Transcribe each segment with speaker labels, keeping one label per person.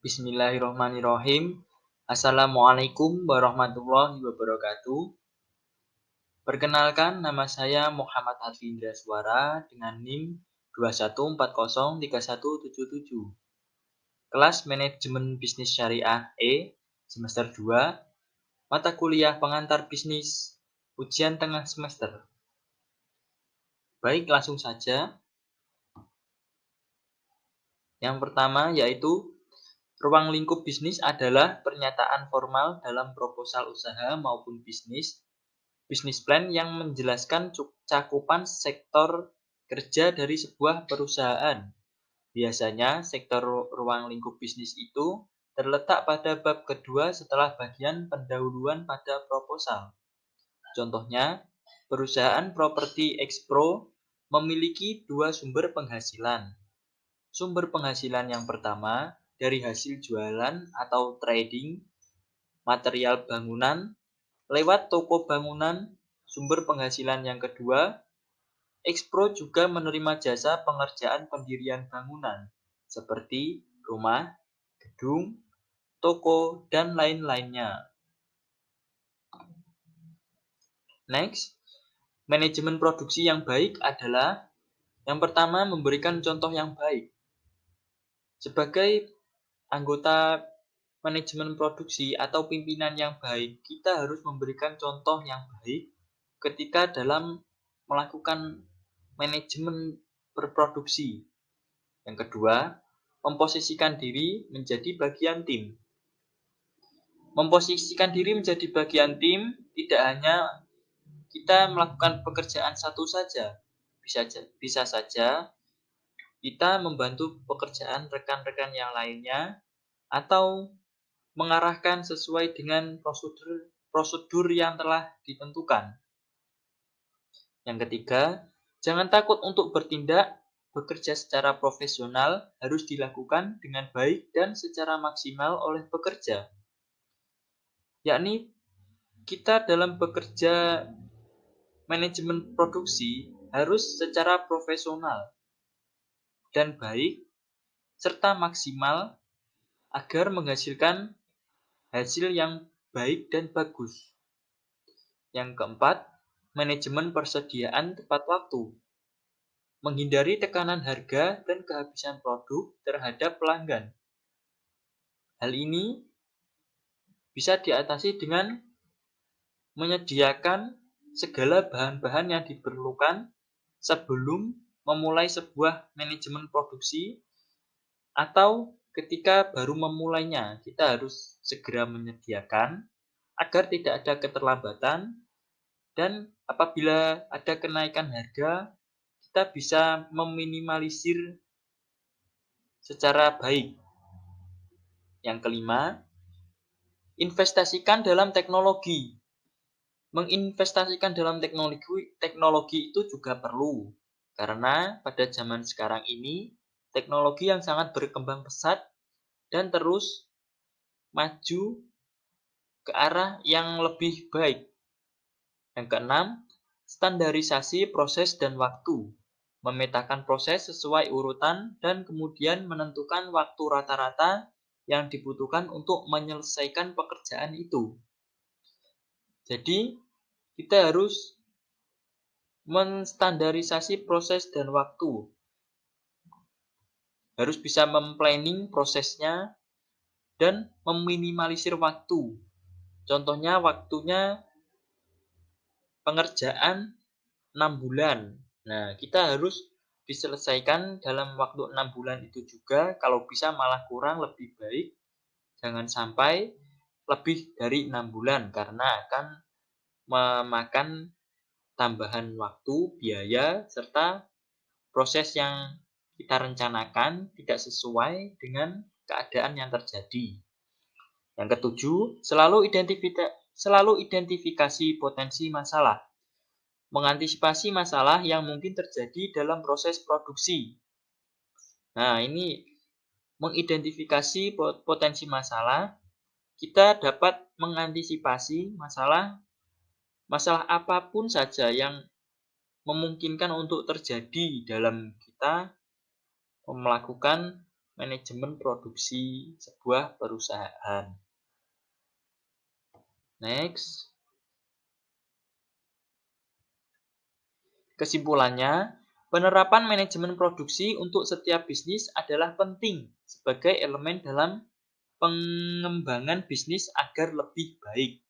Speaker 1: Bismillahirrahmanirrahim. Assalamualaikum warahmatullahi wabarakatuh. Perkenalkan, nama saya Muhammad Harfi Indraswara dengan NIM 21403177. Kelas Manajemen Bisnis Syariah E, semester 2, mata kuliah pengantar bisnis, ujian tengah semester. Baik, langsung saja. Yang pertama yaitu ruang lingkup bisnis adalah pernyataan formal dalam proposal usaha maupun bisnis plan yang menjelaskan cakupan sektor kerja dari sebuah perusahaan. Biasanya sektor ruang lingkup bisnis itu terletak pada bab kedua setelah bagian pendahuluan pada proposal. Contohnya, perusahaan properti Expro memiliki dua sumber penghasilan. Sumber penghasilan yang pertama dari hasil jualan atau trading material bangunan lewat toko bangunan. Sumber penghasilan yang kedua, Expro juga menerima jasa pengerjaan pendirian bangunan seperti rumah, gedung, toko, dan lain-lainnya. Next, manajemen produksi yang baik adalah yang pertama memberikan contoh yang baik. Sebagai anggota manajemen produksi atau pimpinan yang baik, kita harus memberikan contoh yang baik ketika dalam melakukan manajemen berproduksi. Yang kedua, memposisikan diri menjadi bagian tim. Memposisikan diri menjadi bagian tim tidak hanya kita melakukan pekerjaan satu saja. Bisa saja kita membantu pekerjaan rekan-rekan yang lainnya atau mengarahkan sesuai dengan prosedur yang telah ditentukan. Yang ketiga, jangan takut untuk bertindak. Bekerja secara profesional harus dilakukan dengan baik dan secara maksimal oleh pekerja. Yakni kita dalam bekerja manajemen produksi harus secara profesional dan baik serta maksimal agar menghasilkan hasil yang baik dan bagus. Yang keempat, manajemen persediaan tepat waktu. Menghindari tekanan harga dan kehabisan produk terhadap pelanggan. Hal ini bisa diatasi dengan menyediakan segala bahan-bahan yang diperlukan sebelum memulai sebuah manajemen produksi atau ketika baru memulainya. Kita harus segera menyediakan agar tidak ada keterlambatan dan apabila ada kenaikan harga, kita bisa meminimalisir secara baik. Yang kelima, investasikan dalam teknologi. Menginvestasikan dalam teknologi itu juga perlu, karena pada zaman sekarang ini, teknologi yang sangat berkembang pesat dan terus maju ke arah yang lebih baik. Yang keenam, standarisasi proses dan waktu. Memetakan proses sesuai urutan dan kemudian menentukan waktu rata-rata yang dibutuhkan untuk menyelesaikan pekerjaan itu. Jadi, kita harus menstandarisasi proses dan waktu. Harus bisa memplanning prosesnya dan meminimalisir waktu. Contohnya waktunya pengerjaan 6 bulan. Nah, kita harus diselesaikan dalam waktu 6 bulan itu juga. Kalau bisa malah kurang, lebih baik. Jangan sampai lebih dari 6 bulan karena akan memakan tambahan waktu, biaya, serta proses yang kita rencanakan tidak sesuai dengan keadaan yang terjadi. Yang ketujuh, selalu identifikasi potensi masalah. Mengantisipasi masalah yang mungkin terjadi dalam proses produksi. Nah, ini mengidentifikasi potensi masalah, kita dapat mengantisipasi masalah apapun saja yang memungkinkan untuk terjadi dalam kita melakukan manajemen produksi sebuah perusahaan. Next. Kesimpulannya, penerapan manajemen produksi untuk setiap bisnis adalah penting sebagai elemen dalam pengembangan bisnis agar lebih baik.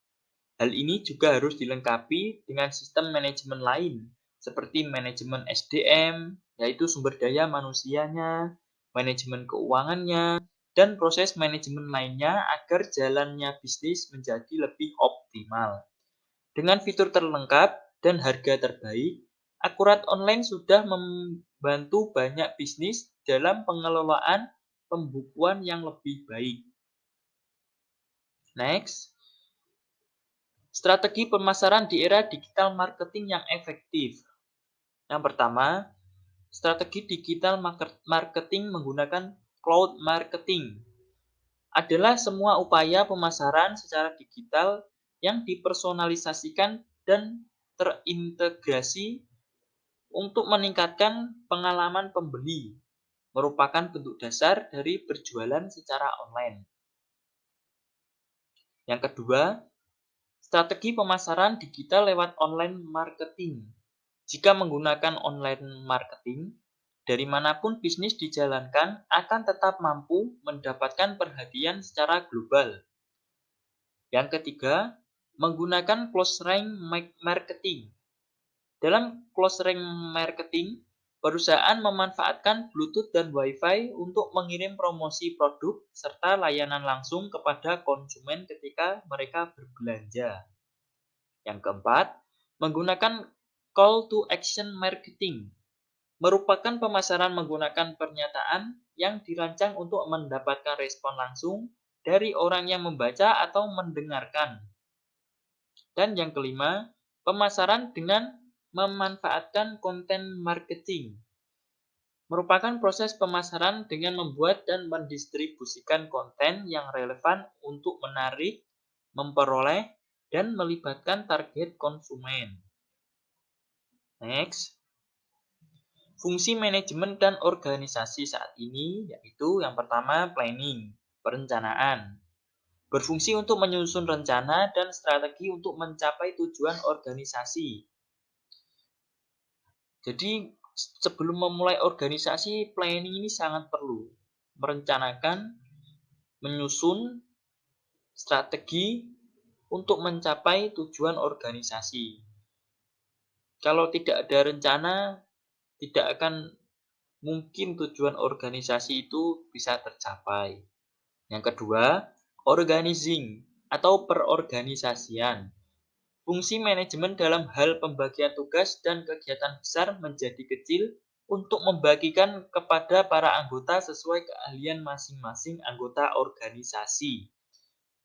Speaker 1: Hal ini juga harus dilengkapi dengan sistem manajemen lain, seperti manajemen SDM, yaitu sumber daya manusianya, manajemen keuangannya, dan proses manajemen lainnya agar jalannya bisnis menjadi lebih optimal. Dengan fitur terlengkap dan harga terbaik, Akurat Online sudah membantu banyak bisnis dalam pengelolaan pembukuan yang lebih baik. Next. Strategi pemasaran di era digital marketing yang efektif. Yang pertama, strategi digital marketing menggunakan cloud marketing adalah semua upaya pemasaran secara digital yang dipersonalisasikan dan terintegrasi untuk meningkatkan pengalaman pembeli, merupakan bentuk dasar dari berjualan secara online. Yang kedua, strategi pemasaran digital lewat online marketing. Jika menggunakan online marketing, dari manapun bisnis dijalankan akan tetap mampu mendapatkan perhatian secara global. Yang ketiga, menggunakan close range marketing. Dalam close range marketing, perusahaan memanfaatkan Bluetooth dan Wi-Fi untuk mengirim promosi produk serta layanan langsung kepada konsumen ketika mereka berbelanja. Yang keempat, menggunakan call to action marketing. Merupakan pemasaran menggunakan pernyataan yang dirancang untuk mendapatkan respon langsung dari orang yang membaca atau mendengarkan. Dan yang kelima, pemasaran dengan memanfaatkan konten marketing. Merupakan proses pemasaran dengan membuat dan mendistribusikan konten yang relevan untuk menarik, memperoleh, dan melibatkan target konsumen. Next. Fungsi manajemen dan organisasi saat ini yaitu yang pertama planning, perencanaan. Berfungsi untuk menyusun rencana dan strategi untuk mencapai tujuan organisasi. Jadi sebelum memulai organisasi, planning ini sangat perlu. Merencanakan, menyusun strategi untuk mencapai tujuan organisasi. Kalau tidak ada rencana, tidak akan mungkin tujuan organisasi itu bisa tercapai. Yang kedua, organizing atau perorganisasian. Fungsi manajemen dalam hal pembagian tugas dan kegiatan besar menjadi kecil untuk membagikan kepada para anggota sesuai keahlian masing-masing anggota organisasi.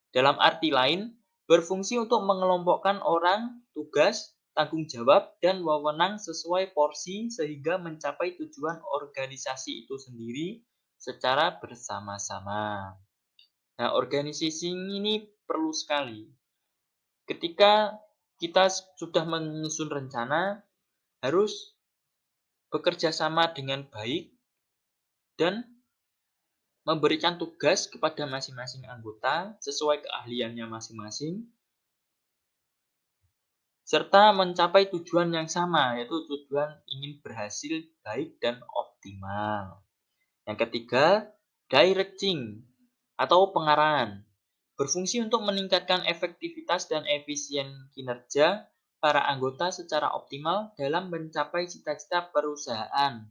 Speaker 1: Dalam arti lain, berfungsi untuk mengelompokkan orang, tugas, tanggung jawab, dan wewenang sesuai porsi sehingga mencapai tujuan organisasi itu sendiri secara bersama-sama. Nah, organisasi ini perlu sekali. Ketika kita sudah menyusun rencana, harus bekerja sama dengan baik dan memberikan tugas kepada masing-masing anggota sesuai keahliannya masing-masing, serta mencapai tujuan yang sama, yaitu tujuan ingin berhasil baik dan optimal. Yang ketiga, directing atau pengarahan. Berfungsi untuk meningkatkan efektivitas dan efisien kinerja para anggota secara optimal dalam mencapai cita-cita perusahaan.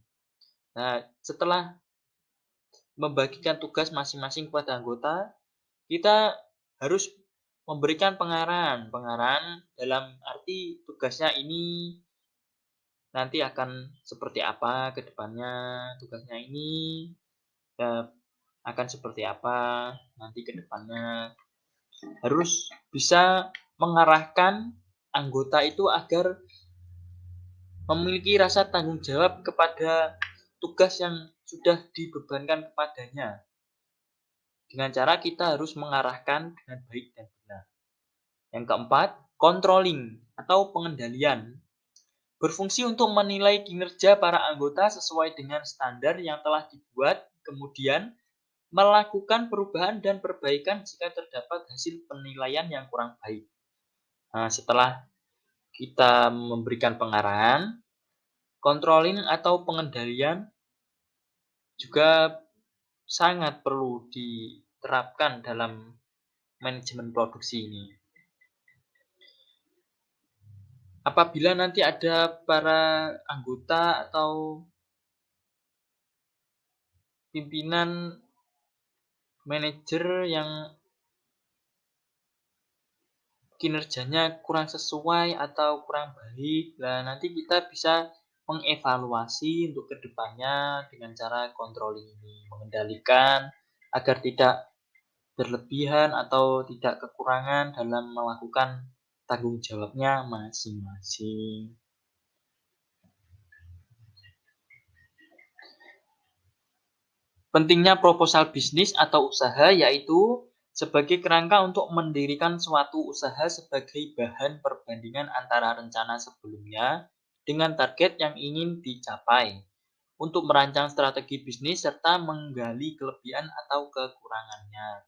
Speaker 1: Nah, setelah membagikan tugas masing-masing kepada anggota, kita harus memberikan pengarahan. Pengarahan dalam arti tugasnya ini nanti akan seperti apa ke depannya, tugasnya ini akan seperti apa nanti ke depannya. Harus bisa mengarahkan anggota itu agar memiliki rasa tanggung jawab kepada tugas yang sudah dibebankan kepadanya. Dengan cara kita harus mengarahkan dengan baik dan benar. Yang keempat, controlling atau pengendalian. Berfungsi untuk menilai kinerja para anggota sesuai dengan standar yang telah dibuat, kemudian melakukan perubahan dan perbaikan jika terdapat hasil penilaian yang kurang baik. Nah, setelah kita memberikan pengarahan, controlling atau pengendalian juga sangat perlu diterapkan dalam manajemen produksi ini. Apabila nanti ada para anggota atau pimpinan manajer yang kinerjanya kurang sesuai atau kurang baik, nah nanti kita bisa mengevaluasi untuk kedepannya dengan cara controlling ini, mengendalikan agar tidak berlebihan atau tidak kekurangan dalam melakukan tanggung jawabnya masing-masing. Pentingnya proposal bisnis atau usaha yaitu sebagai kerangka untuk mendirikan suatu usaha sebagai bahan perbandingan antara rencana sebelumnya dengan target yang ingin dicapai, untuk merancang strategi bisnis serta menggali kelebihan atau kekurangannya,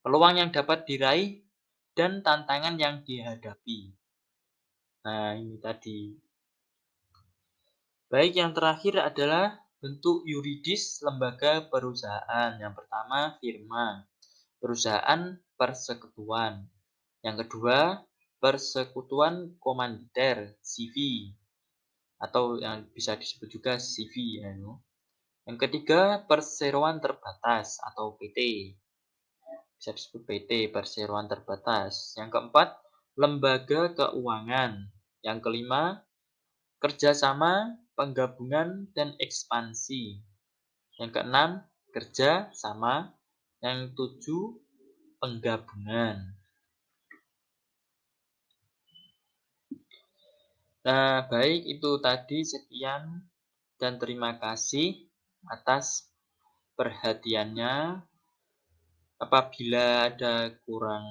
Speaker 1: peluang yang dapat diraih, dan tantangan yang dihadapi. Nah, ini tadi. Baik, yang terakhir adalah bentuk yuridis lembaga perusahaan. Yang pertama, firma, perusahaan persekutuan. Yang kedua, persekutuan komanditer, CV, atau yang bisa disebut juga CV. Yang ketiga, perseroan terbatas atau PT. Bisa disebut PT, perseroan terbatas. Yang keempat, lembaga keuangan. Yang kelima, kerjasama, penggabungan, dan ekspansi. Yang keenam, kerja sama. Yang tujuh, penggabungan. Nah, baik itu tadi sekian dan terima kasih atas perhatiannya. Apabila ada kurang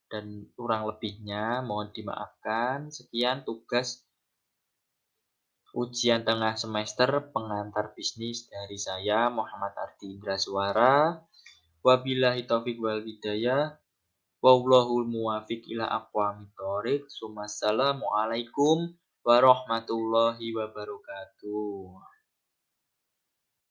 Speaker 1: dan kurang lebihnya mohon dimaafkan. Sekian tugas ujian tengah semester pengantar bisnis dari saya Muhammad Ardi Indra Suara. Wabillahi taufik wal hidayah. Wallahul muwafiq ila aqwamit thoriq. Wassalamualaikum warahmatullahi wabarakatuh.